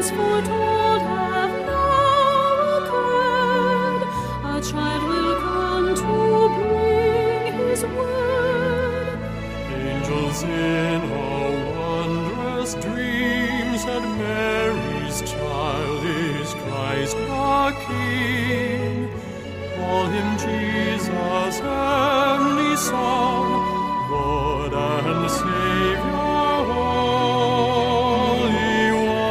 things foretold have now occurred. A child will come to bring his word. Angels in a wondrous dream said, Mary's child is Christ the King. Call him Jesus, heavenly Son, Lord and Savior, Holy One.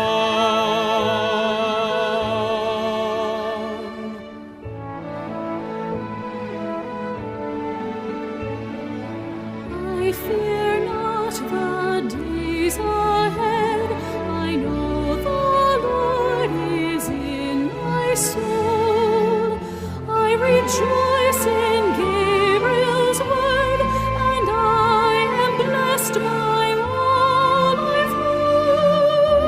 I fear not the days ahead. I know the Lord is in my soul. I rejoice in Gabriel's word, and I am blessed by all I've heard.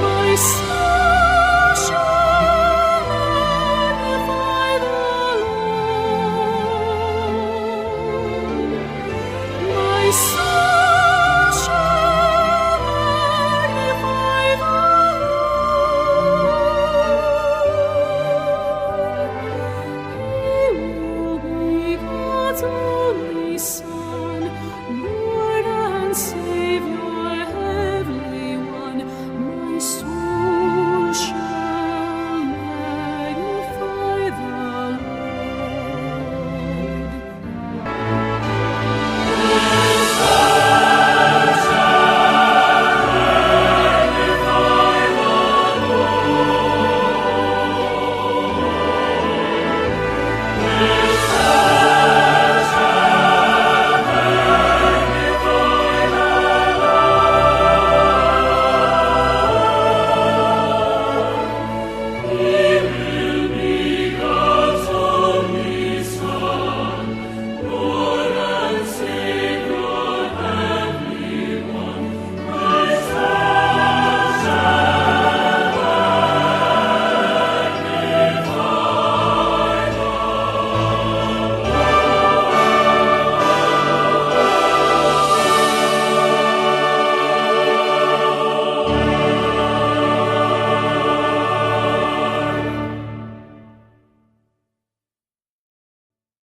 My soul shall magnify the Lord. My soul